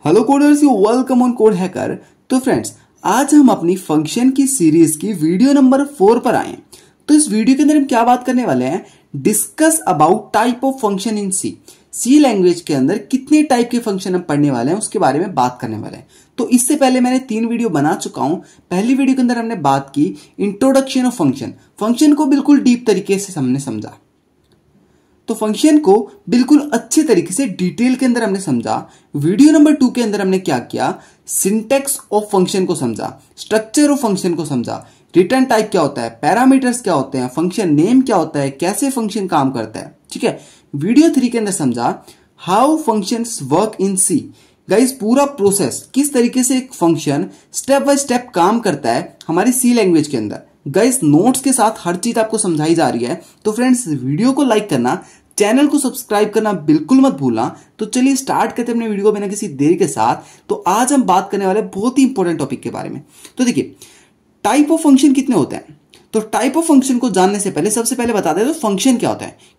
Hello coders, you welcome on code hacker. तो friends, आज हम अपनी फंक्शन की सीरीज की वीडियो नंबर 4 पर आए। तो इस वीडियो के अंदर हम क्या बात करने वाले हैं, discuss about type of function in C language के अंदर कितने टाइप के फंक्शन हम पढ़ने वाले हैं उसके बारे में बात करने वाले हैं। तो इससे पहले मैंने 3 वीडियो बना चुका हूं। पहली वीडियो के अंदर हमने बात की इंट्रोडक्शन ऑफ फंक्शन को बिल्कुल डीप तरीके से हमने समझा। तो फंक्शन को बिल्कुल अच्छे तरीके से डिटेल के अंदर हमने समझा। वीडियो नंबर 2 के अंदर हमने क्या किया, सिंटैक्स ऑफ फंक्शन को समझा, स्ट्रक्चर ऑफ फंक्शन को समझा, रिटर्न टाइप क्या होता है, पैरामीटर्स क्या होते हैं, फंक्शन नेम क्या होता है, कैसे फंक्शन काम करता है। ठीक है। वीडियो 3 के अंदर समझा how functions work in C. Guys, पूरा प्रोसेस किस तरीके से एक फंक्शन स्टेप बाय स्टेप काम करता है हमारी सी लैंग्वेज के अंदर। गाइस, नोट्स के साथ हर चीज आपको समझाई जा रही है। तो फ्रेंड्स, वीडियो को लाइक करना, चैनल को सब्सक्राइब करना बिल्कुल मत भूलना। तो चलिए स्टार्ट करते हैं अपने वीडियो को बिना किसी देरी के साथ। तो आज हम बात करने वाले बहुत ही इंपॉर्टेंट टॉपिक के बारे में। तो देखिए, टाइप ऑफ फंक्शन कितने होते हैं। तो टाइप ऑफ फंक्शन को जानने से पहले सबसे पहले बता दें तो फंक्शन क्या होता है।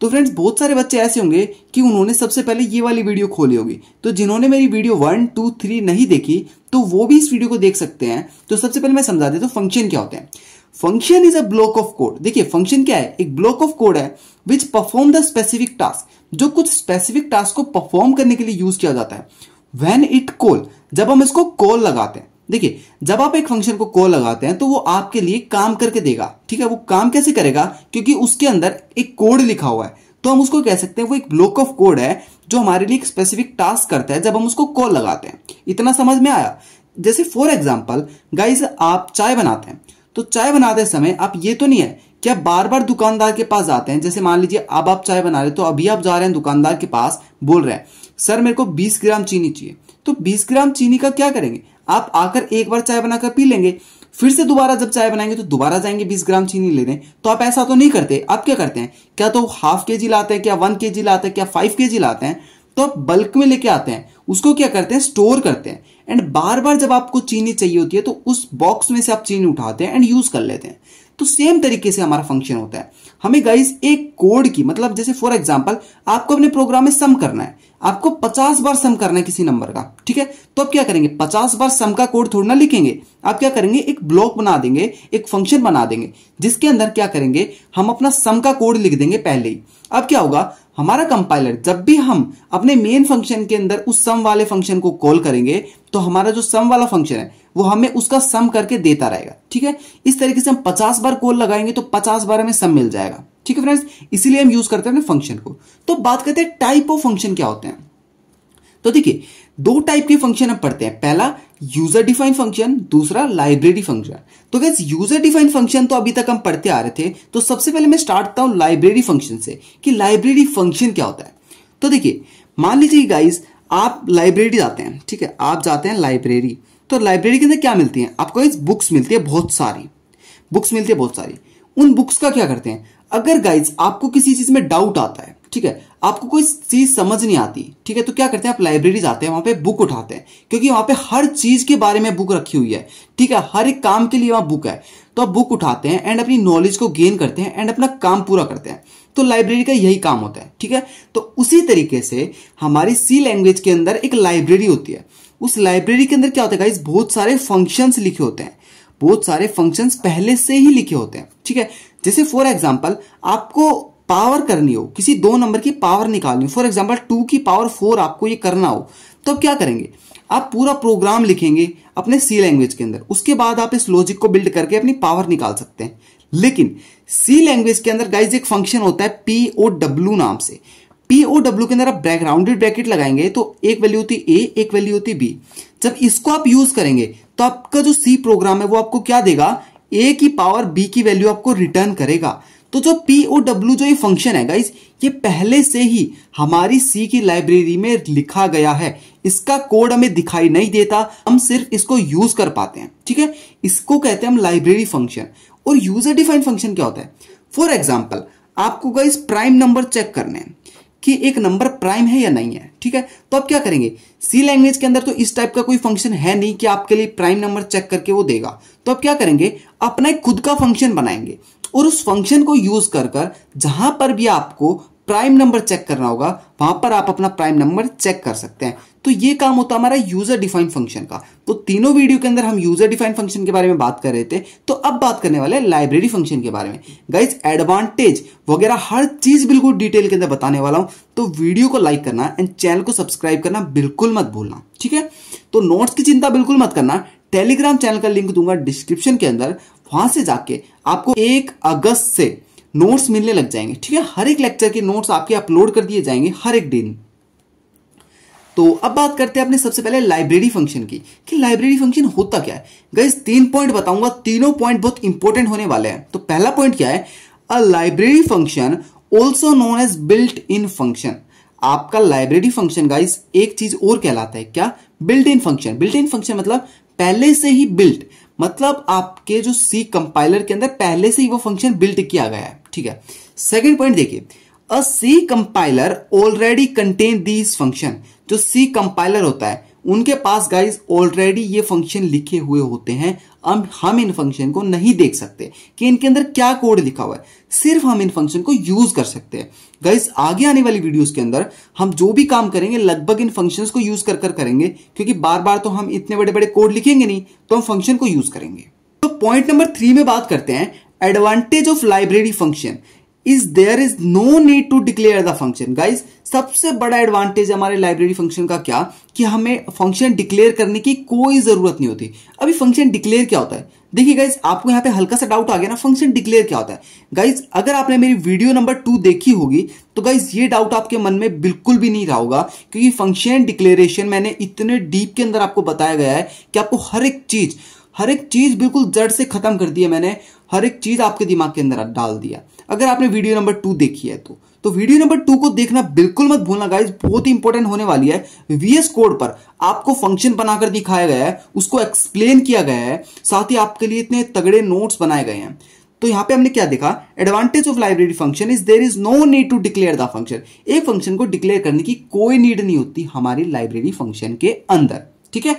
तो फ्रेंड्स, बहुत सारे बच्चे ऐसे होंगे कि उन्होंने सबसे पहले ये वाली वीडियो खोली होगी। तो जिन्होंने मेरी वीडियो 1, 2, 3 नहीं देखी तो वो भी इस वीडियो को देख सकते हैं। तो सबसे पहले मैं समझा देता हूं फंक्शन क्या होते हैं। Function is a block of code. देखिए, फंक्शन क्या है, एक ब्लॉक ऑफ कोड है which perform the specific task, जो कुछ स्पेसिफिक टास्क को परफॉर्म करने के लिए यूज किया जाता है। व्हेन इट कॉल, जब हम इसको कॉल लगाते हैं। देखिए, जब आप एक फंक्शन को कॉल लगाते हैं तो वो आपके लिए काम करके देगा। ठीक है। वो काम कैसे करेगा, क्योंकि उसके अंदर एक कोड लिखा हुआ है। तो हम उसको कह सकते हैं वो एक ब्लॉक ऑफ कोड है जो हमारे लिए एक स्पेसिफिक टास्क करता है जब हम उसको कॉल लगाते हैं। इतना समझ में आया। जैसे फॉर एग्जाम्पल गाइस, आप चाय बनाते हैं तो चाय बनाते समय आप ये तो नहीं है कि आप बार बार दुकानदार के पास जाते हैं। जैसे मान लीजिए अब आप चाय बना रहे तो अभी आप जा रहे हैं दुकानदार के पास, बोल रहे हैं सर मेरे को 20 ग्राम चीनी चाहिए। तो 20 ग्राम चीनी का क्या करेंगे, आप आकर एक बार चाय बनाकर पी लेंगे, फिर से दोबारा जब चाय बनाएंगे तो दोबारा जाएंगे 20 ग्राम चीनी लेने। तो आप ऐसा तो नहीं करते। आप क्या करते हैं, क्या तो हाफ केजी लाते हैं, क्या 1 केजी लाते हैं, क्या 5 केजी लाते हैं। तो आप बल्क में लेके आते हैं, उसको क्या करते हैं, स्टोर करते हैं। एंड बार बार जब आपको चीनी चाहिए होती है तो उस बॉक्स में से आप चीनी उठाते हैं एंड यूज कर लेते हैं। तो सेम तरीके से हमारा फंक्शन होता है। हमें गाइस एक कोड की, मतलब जैसे फॉर एग्जांपल आपको अपने प्रोग्राम में सम करना है, आपको 50 बार सम करना है किसी नंबर का। ठीक है। तो आप क्या करेंगे, 50 बार सम का कोड थोड़ा ना लिखेंगे। आप क्या करेंगे, एक ब्लॉक बना देंगे, एक फंक्शन बना देंगे जिसके अंदर क्या करेंगे, हम अपना सम का कोड लिख देंगे पहले ही। अब क्या होगा, हमारा कंपाइलर जब भी हम अपने मेन फंक्शन के अंदर उस सम वाले फंक्शन को कॉल करेंगे तो हमारा जो सम वाला फंक्शन है वो हमें उसका सम करके देता रहेगा। ठीक है। इस तरीके से हम 50 बार कॉल लगाएंगे तो 50 बार हमें सम मिल जाएगा। ठीक है फ्रेंड्स, इसीलिए हम यूज करते हैं फंक्शन को। तो बात करते हैं टाइप ऑफ फंक्शन क्या होते हैं। तो देखिए, 2 टाइप के फंक्शन हम पढ़ते हैं। पहला यूजर डिफाइन फंक्शन, दूसरा लाइब्रेरी फंक्शन। तो गाइस, यूजर डिफाइन फंक्शन तो अभी तक हम पढ़ते आ रहे थे। तो सबसे पहले मैं स्टार्ट करता हूं लाइब्रेरी फंक्शन से कि लाइब्रेरी फंक्शन क्या होता है। तो देखिए, मान लीजिए गाइस, आप लाइब्रेरी जाते हैं। ठीक है। आप जाते हैं लाइब्रेरी, तो लाइब्रेरी के अंदर क्या मिलती है आपको, गाइस बुक्स मिलती है, बहुत सारी बुक्स मिलती है, बहुत सारी। उन बुक्स का क्या करते हैं, अगर गाइस आपको किसी चीज में डाउट आता है, ठीक है, आपको कोई चीज समझ नहीं आती, ठीक है, तो क्या करते हैं, आप लाइब्रेरी जाते हैं, वहां पे बुक उठाते हैं, क्योंकि वहां पे हर चीज के बारे में बुक रखी हुई है। ठीक है। हर एक काम के लिए वहां बुक है। तो आप बुक उठाते हैं एंड अपनी नॉलेज को गेन करते हैं एंड अपना काम पूरा करते हैं। तो लाइब्रेरी का यही काम होता है। ठीक है। तो उसी तरीके से हमारी सी लैंग्वेज के अंदर एक लाइब्रेरी होती है। उस लाइब्रेरी के अंदर क्या होता है गाइस, बहुत सारे फंक्शंस लिखे होते हैं, बहुत सारे फंक्शंस पहले से ही लिखे होते हैं। ठीक है। जैसे फॉर एग्जांपल आपको पावर करनी हो, किसी 2 नंबर की पावर निकालनी हो, फॉर एग्जांपल 2 की पावर 4 आपको ये करना हो, तो अब क्या करेंगे, आप पूरा प्रोग्राम लिखेंगे अपने सी लैंग्वेज के अंदर। उसके बाद आप इस लॉजिक को बिल्ड करके अपनी पावर निकाल सकते हैं। लेकिन सी लैंग्वेज के अंदर गाइस एक फंक्शन होता है POW नाम से। POW के अंदर आप राउंडेड ब्रैकेट लगाएंगे तो एक वैल्यू होती A, एक वैल्यू होती B। जब इसको आप यूज करेंगे तो आपका जो सी प्रोग्राम है वो आपको क्या देगा, A की पावर B की वैल्यू आपको रिटर्न करेगा। तो जो POW जो ये फंक्शन है गाइस, ये पहले से ही हमारी सी की लाइब्रेरी में लिखा गया है। इसका कोड हमें दिखाई नहीं देता, हम सिर्फ इसको यूज कर पाते हैं। ठीक है। इसको कहते हैं हम लाइब्रेरी फंक्शन। और यूजर डिफाइंड फंक्शन क्या होता है, फॉर एग्जांपल आपको गाइस प्राइम नंबर चेक करने हैं कि एक नंबर प्राइम है या नहीं है। ठीक है। तो आप क्या करेंगे, सी लैंग्वेज के अंदर तो इस टाइप का कोई फंक्शन है नहीं कि आपके लिए प्राइम नंबर चेक करके वो देगा। तो आप क्या करेंगे, अपना एक खुद का फंक्शन बनाएंगे और उस फंक्शन को यूज कर जहां पर भी आपको प्राइम नंबर चेक करना होगा, वहां पर आप अपना प्राइम नंबर चेक कर सकते हैं। तो ये काम होता है हमारा यूजर डिफाइंड फंक्शन का। तो तीनों वीडियो के अंदर हम यूजर डिफाइंड फंक्शन के बारे में बात कर रहे थे, तो अब बात करने वाले हैं लाइब्रेरी फंक्शन के बारे में। गाइज एडवांटेज वगैरह हर चीज बिल्कुल डिटेल के अंदर बताने वाला हूं, तो वीडियो को लाइक करना एंड चैनल को सब्सक्राइब करना बिल्कुल मत भूलना, ठीक है। तो नोट्स की चिंता बिल्कुल मत करना, टेलीग्राम चैनल का लिंक दूंगा डिस्क्रिप्शन के अंदर, वहां से जाके आपको 1 अगस्त से नोट्स मिलने लग जाएंगे, ठीक है। हर एक लेक्चर के नोट्स आपके अपलोड कर दिए जाएंगे हर एक दिन। तो अब बात करते हैं अपने सबसे पहले लाइब्रेरी फंक्शन की, कि लाइब्रेरी फंक्शन होता क्या है। गाइस 3 पॉइंट बताऊंगा, तीनों पॉइंट बहुत इंपॉर्टेंट होने वाले हैं। तो पहला पॉइंट क्या है, a library function also known as built in function. आपका लाइब्रेरी फंक्शन गाइस एक चीज और कहलाता है, क्या, built in function. Built in function मतलब पहले से ही बिल्ट, मतलब आपके जो सी कंपाइलर के अंदर पहले से ही वो फंक्शन बिल्ट किया गया है, ठीक है। सेकंड पॉइंट देखिए, a C compiler already contain these function. जो सी कंपाइलर होता है उनके पास गाइस ऑलरेडी ये फंक्शन लिखे हुए होते हैं। हम इन फंक्शन को नहीं देख सकते कि इनके अंदर क्या कोड लिखा हुआ है, सिर्फ हम इन फंक्शन को यूज कर सकते हैं। गाइस आगे आने वाली वीडियोस के अंदर हम जो भी काम करेंगे लगभग इन फंक्शंस को यूज कर करेंगे, क्योंकि बार बार तो हम इतने बड़े बड़े कोड लिखेंगे नहीं, तो हम फंक्शन को यूज करेंगे। तो पॉइंट नंबर 3 में बात करते हैं, advantage of library function is there is no need to declare the function. Guys सबसे बड़ा एडवांटेज हमारे लाइब्रेरी फंक्शन का क्या, कि हमें फंक्शन डिक्लेयर करने की कोई जरूरत नहीं होती। अभी फंक्शन डिक्लेयर क्या होता है, देखिए गाइस आपको यहां पे हल्का सा डाउट आ गया ना, फंक्शन डिक्लेयर क्या होता है। गाइस अगर आपने मेरी वीडियो नंबर 2 देखी होगी तो गाइस ये डाउट आपके मन में बिल्कुल भी नहीं रहा होगा, क्योंकि फंक्शन डिक्लेरेशन मैंने इतने डीप के अंदर आपको बताया गया है कि आपको हर एक चीज बिल्कुल जड़ से खत्म कर दी है मैंने, हर एक चीज आपके दिमाग के अंदर डाल दिया। अगर आपने वीडियो नंबर 2 देखी है तो वीडियो नंबर 2 को देखना बिल्कुल मत भूलना गाइस, बहुत ही इंपॉर्टेंट होने वाली है। VS कोड पर आपको फंक्शन बनाकर दिखाया गया है, उसको एक्सप्लेन किया गया है, साथ ही आपके लिए इतने तगड़े नोट्स बनाए गए हैं। तो यहां पे हमने क्या देखा, advantage of library function is there is no need to declare the function. एक फंक्शन को डिक्लेयर करने की कोई नीड नहीं होती हमारी लाइब्रेरी फंक्शन के अंदर, ठीक है।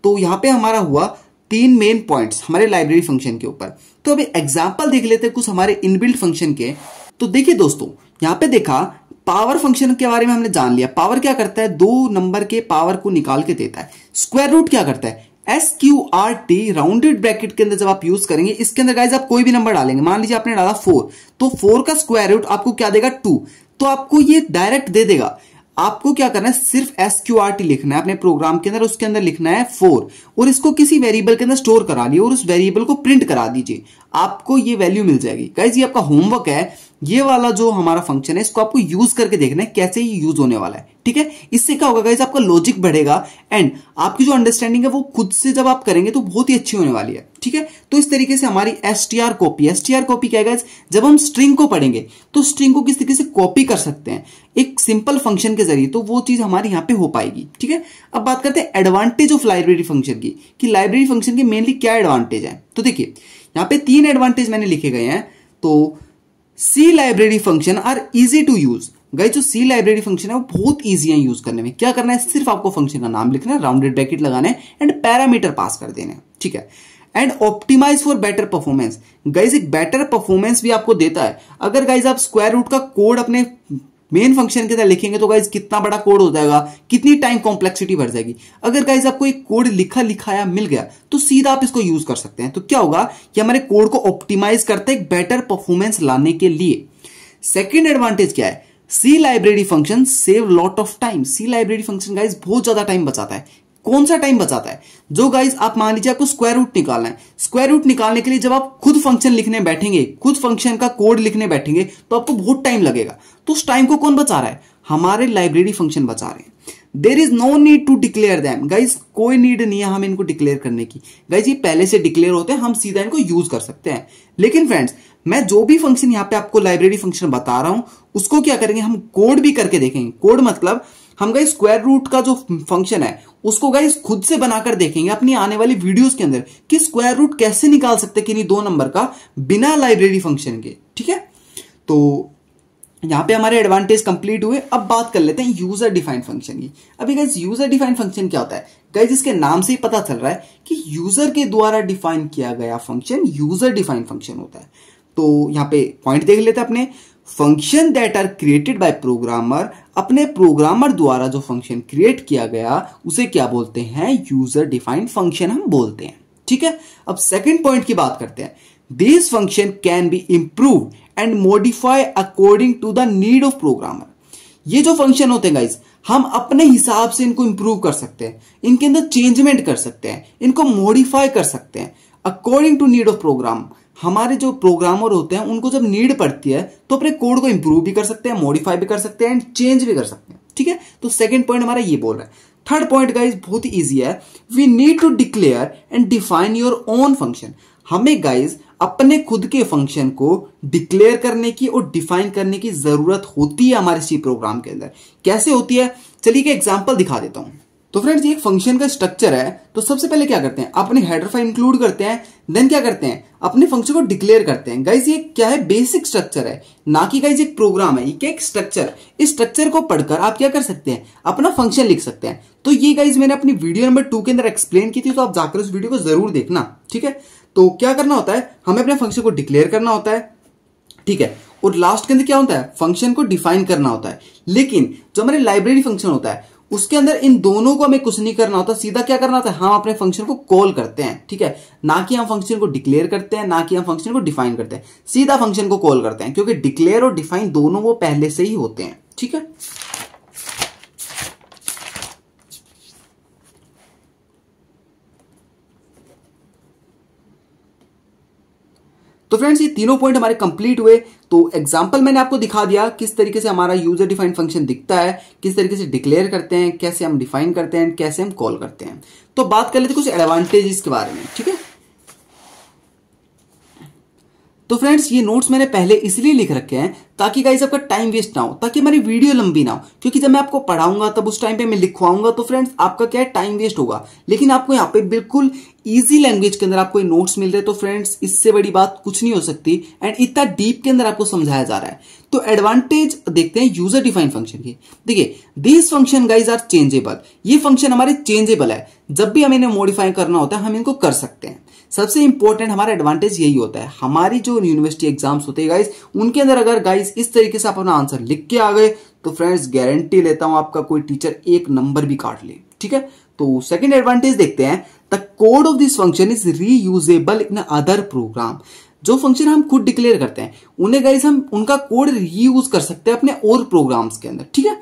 तो यहां पे हमारा हुआ 3 मेन पॉइंट्स हमारे लाइब्रेरी फंक्शन के ऊपर। तो अभी एग्जांपल देख लेते हैं कुछ हमारे इनबिल्ट फंक्शन के। तो देखिए दोस्तों, यहां पे देखा पावर फंक्शन के बारे में हमने जान लिया। पावर क्या करता है, 2 नंबर के पावर को निकाल के देता है। स्क्वायर रूट क्या करता है, SQRT राउंडेड ब्रैकेट के अंदर जब आप यूज करेंगे, इसके अंदर गाइस आप कोई भी नंबर डालेंगे, मान लीजिए आपने डाला 4, तो 4 का स्क्वायर रूट आपको क्या देगा, 2। तो आपको ये डायरेक्ट दे देगा। आपको क्या करना है, सिर्फ SQRT लिखना है अपने प्रोग्राम के अंदर, उसके अंदर लिखना है 4 और इसको किसी वेरिएबल के अंदर स्टोर करा लिया और उस वेरिएबल को प्रिंट करा दीजिए, आपको ये वैल्यू मिल जाएगी। गाइस ये आपका होमवर्क है, ये वाला जो हमारा फंक्शन है इसको आपको यूज करके देखना है कैसे ये यूज होने वाला है, ठीक है। इससे क्या होगा गाइस, आपका लॉजिक बढ़ेगा एंड आपकी जो अंडरस्टैंडिंग है वो खुद से जब आप करेंगे तो बहुत ही अच्छी होने वाली है, ठीक है। तो इस तरीके से हमारी STR कॉपी क्या है गाइस, जब हम स्ट्रिंग को पढ़ेंगे तो स्ट्रिंग को किस तरीके से कॉपी कर सकते हैं एक सिंपल फंक्शन के जरिए, तो वो चीज हमारी यहां पे हो पाएगी, ठीक है। अब बात करते हैं एडवांटेज ऑफ लाइब्रेरी फंक्शन की, कि लाइब्रेरी फंक्शन के मेनली क्या एडवांटेज है। तो देखिए यहां पे 3 एडवांटेज मैंने लिखे गए हैं। तो C library function are easy to use. Guys जो सी लाइब्रेरी फंक्शन है वो बहुत इजी है यूज करने में। क्या करना है, सिर्फ आपको फंक्शन का नाम लिखना है, राउंडेड ब्रैकेट लगाना है एंड पैरामीटर पास कर देना है, ठीक है। And optimize for better performance. Guys एक बेटर परफॉर्मेंस भी आपको देता है। अगर गाइस आप स्क्वायर रूट का कोड अपने मेन फंक्शन के अंदर लिखेंगे तो गाइस कितना बड़ा कोड हो जाएगा, कितनी टाइम कॉम्प्लेक्सिटी बढ़ जाएगी। अगर गाइस आपको एक कोड लिखाया मिल गया तो सीधा आप इसको यूज कर सकते हैं। तो क्या होगा कि हमारे कोड को ऑप्टिमाइज करते हैं एक बेटर परफॉर्मेंस लाने के लिए। सेकेंड एडवांटेज क्या है, C library function save lot of time. C library function guys बहुत ज्यादा टाइम बचाता है। कौन सा टाइम बचाता है, जो गाइस आप मान लीजिए आपको स्क्वायर रूट निकालना है, स्क्वायर रूट निकालने के लिए जब आप खुद फंक्शन लिखने बैठेंगे, खुद फंक्शन का कोड लिखने बैठेंगे तो आपको बहुत टाइम लगेगा। तो उस टाइम को कौन बचा रहा है, हमारे लाइब्रेरी फंक्शन बचा रहे हैं। There is no need to declare them. Guys कोई नीड नहीं है हमें इनको डिक्लेयर करने की। गाइस ये पहले से डिक्लेयर होते हैं, हम सीधा इनको यूज कर सकते हैं। लेकिन फ्रेंड्स मैं जो भी फंक्शन यहां पे आपको लाइब्रेरी फंक्शन बता रहा हूं उसको क्या करेंगे, हम कोड भी करके देखेंगे। कोड मतलब हम गाइस स्क्वायर रूट का जो फंक्शन है उसको गाइस खुद से बनाकर देखेंगे अपनी आने वाली वीडियोस के अंदर कि स्क्वायर रूट कैसे निकाल सकते हैं किन्हीं 2 नंबर का बिना लाइब्रेरी फंक्शन के, ठीक है। तो यहां पे हमारे एडवांटेज कंप्लीट हुए। अब बात कर लेते हैं यूजर डिफाइंड फंक्शन की। अभी गाइस यूजर डिफाइंड फंक्शन क्या होता है, गाइस इसके नाम से ही पता चल रहा है कि यूजर के द्वारा डिफाइन किया गया फंक्शन यूजर डिफाइंड फंक्शन होता है। तो यहां पे पॉइंट देख लेते हैं अपने। Function that are created by programmer, अपने प्रोग्रामर द्वारा जो फंक्शन क्रिएट किया गया उसे क्या बोलते हैं, यूजर डिफाइंड फंक्शन हम बोलते हैं। ठीक है, अब सेकंड पॉइंट की बात करते हैं। This function can be improve and modify according to the need of programmer. ये जो फंक्शन होते हैं गाइस, हम अपने हिसाब से इनको इंप्रूव कर सकते हैं, इनके अंदर चेंजमेंट कर सकते हैं, इनको मॉडिफाई कर सकते हैं according to need of program. हमारे जो प्रोग्रामर होते हैं उनको जब नीड पड़ती है तो अपने कोड को इंप्रूव भी कर सकते हैं, मॉडिफाई भी कर सकते हैं एंड चेंज भी कर सकते हैं। ठीक है, तो सेकंड पॉइंट हमारा ये बोल रहा है। थर्ड पॉइंट गाइस बहुत ही इजी है, we need to declare and define your own function. हमें गाइस अपने खुद के फंक्शन को डिक्लेयर करने की और डिफाइन करने की जरूरत होती है हमारे सी प्रोग्राम के अंदर। कैसे होती है, चलिए एक एग्जांपल दिखा देता हूं। तो फ्रेंड्स ये एक फंक्शन का स्ट्रक्चर है, तो सबसे पहले क्या करते हैं, अपने हेडर फाइल इंक्लूड करते हैं, देन क्या करते हैं, अपने फंक्शन को डिक्लेयर करते हैं। गाइस ये क्या है, बेसिक स्ट्रक्चर है, ना कि गाइस एक प्रोग्राम है, ये एक स्ट्रक्चर। इस स्ट्रक्चर को पढ़कर आप क्या कर सकते हैं, अपना फंक्शन लिख सकते हैं। तो ये गाइस मैंने अपनी वीडियो नंबर 2 के अंदर एक्सप्लेन की थी, तो आप जाकर उस वीडियो को जरूर देखना। ठीक है, तो क्या करना होता है, हमें अपने फंक्शन को डिक्लेयर करना होता है। ठीक है, और लास्ट के अंदर क्या होता है, फंक्शन को डिफाइन करना होता है। लेकिन जो हमारे लाइब्रेरी फंक्शन होता है उसके अंदर इन दोनों को हमें कुछ नहीं करना होता, सीधा क्या करना होता है, हम अपने फंक्शन को कॉल करते हैं। ठीक है, ना कि हम फंक्शन को डिक्लेयर करते हैं, ना कि हम फंक्शन को डिफाइन करते हैं, सीधा फंक्शन को कॉल करते हैं, क्योंकि डिक्लेयर और डिफाइन दोनों वो पहले से ही होते हैं। ठीक है, तो फ्रेंड्स ये तीनों पॉइंट हमारे कंप्लीट हुए। तो एग्जांपल मैंने आपको दिखा दिया किस तरीके से हमारा यूजर डिफाइंड फंक्शन दिखता है, किस तरीके से डिक्लेयर करते हैं, कैसे हम डिफाइन करते हैं, कैसे हम कॉल करते हैं। तो बात कर लेते हैं कुछ एडवांटेजेस के बारे में। ठीक है, तो फ्रेंड्स ये नोट्स मैंने पहले इसलिए लिख रखे हैं ताकि गाइस आपका टाइम वेस्ट ना हो, ताकि हमारी वीडियो लंबी ना हो, क्योंकि जब मैं आपको पढ़ाऊंगा तब उस टाइम पे मैं लिखवाऊंगा तो फ्रेंड्स आपका क्या है, टाइम वेस्ट होगा। लेकिन आपको यहाँ पे बिल्कुल इजी लैंग्वेज के अंदर आपको नोट्स मिल रहे हैं, तो फ्रेंड्स इससे बड़ी बात कुछ नहीं हो सकती, एंड इतना डीप के अंदर आपको समझाया जा रहा है। तो एडवांटेज देखते हैं यूजर डिफाइंड फंक्शन की। देखिए this function guys are changeable, ये फंक्शन हमारे चेंजेबल है, जब भी हमें इन्हें मॉडिफाई करना होता है हम इनको कर सकते हैं। सबसे इंपॉर्टेंट हमारा एडवांटेज यही होता है, हमारी जो यूनिवर्सिटी एग्जाम्स होते हैं गाइस उनके अंदर अगर गाइस इस तरीके से आप अपना आंसर लिख के आ गए तो फ्रेंड्स गारंटी लेता हूं आपका कोई टीचर एक नंबर भी काट ले। ठीक है, तो सेकंड एडवांटेज देखते हैं, the code of this function is reusable in other program. जो फंक्शन हम खुद डिक्लेयर करते हैं उन्हें गाइस हम उनका कोड रीयूज कर सकते हैं अपने और प्रोग्राम्स के अंदर। ठीक है,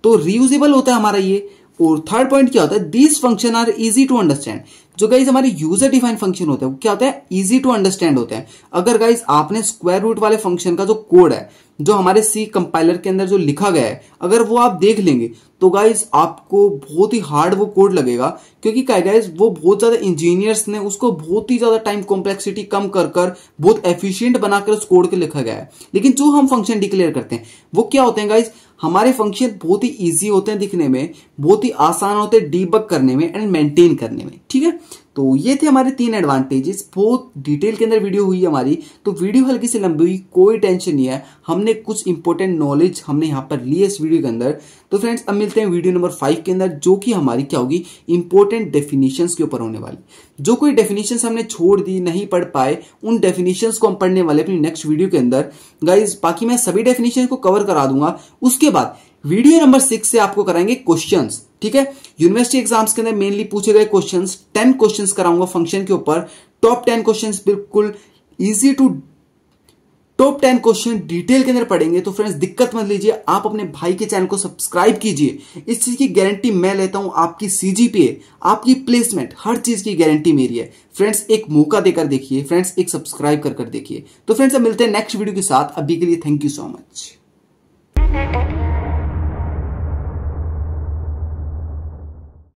तो रीयूजेबल होता है हमारा ये। और थर्ड पॉइंट क्या होता है, this function are easy to understand. जो गाइज हमारे यूजर डिफाइंड फंक्शन होते हैं वो क्या होता है, इजी टू अंडरस्टैंड होते हैं। अगर गाइज आपने स्क्वायर रूट वाले फंक्शन का जो कोड है, जो हमारे सी कंपाइलर के अंदर जो लिखा गया है, अगर वो आप देख लेंगे तो गाइज आपको बहुत ही हार्ड वो कोड लगेगा, क्योंकि क्या गाइज वो बहुत ज्यादा इंजीनियर्स ने उसको बहुत ही ज्यादा टाइम कॉम्प्लेक्सिटी कम कर बहुत एफिशिएंट बनाकर उस कोड को लिखा गया है। लेकिन जो हम फंक्शन डिक्लेयर करते हैं वो क्या होते हैं गाइज, हमारे फंक्शन बहुत ही इजी होते हैं दिखने में, बहुत ही आसान होते हैं डीबग करने में एंड मेंटेन करने में। ठीक है, तो ये थे हमारे 3 एडवांटेजेस। बहुत डिटेल के अंदर वीडियो हुई हमारी, तो वीडियो हल्की सी लंबी हुई, कोई टेंशन नहीं है, हमने कुछ इंपॉर्टेंट नॉलेज हमने यहाँ पर ली है इस वीडियो के अंदर। तो फ्रेंड्स अब मिलते हैं वीडियो नंबर 5 के अंदर, जो कि हमारी क्या होगी, इंपॉर्टेंट डेफिनेशंस के ऊपर होने वाली। जो कोई डेफिनेशंस हमने छोड़ दी, नहीं पढ़ पाए, उन डेफिनेशंस को हम पढ़ने वाले अपनी नेक्स्ट वीडियो के अंदर गाइज। बाकी मैं सभी डेफिनेशन को कवर करा दूंगा। उसके बाद वीडियो नंबर 6 से आपको कराएंगे क्वेश्चंस। ठीक है, यूनिवर्सिटी एग्जाम्स के अंदर मेनली पूछे गए क्वेश्चंस, 10 क्वेश्चंस कराऊंगा फंक्शन के ऊपर। टॉप 10 क्वेश्चंस बिल्कुल easy to top 10 question detail के अंदर पढ़ेंगे। तो फ्रेंड्स दिक्कत मत लीजिए, आप अपने भाई के चैनल को सब्सक्राइब कीजिए। इस चीज की गारंटी मैं लेता हूं, आपकी सीजीपीए, आपकी प्लेसमेंट, हर चीज की गारंटी मेरी है। फ्रेंड्स एक मौका देकर देखिए, फ्रेंड्स एक सब्सक्राइब कर देखिए। तो फ्रेंड्स अब मिलते हैं नेक्स्ट वीडियो के साथ, अभी के लिए थैंक यू सो मच।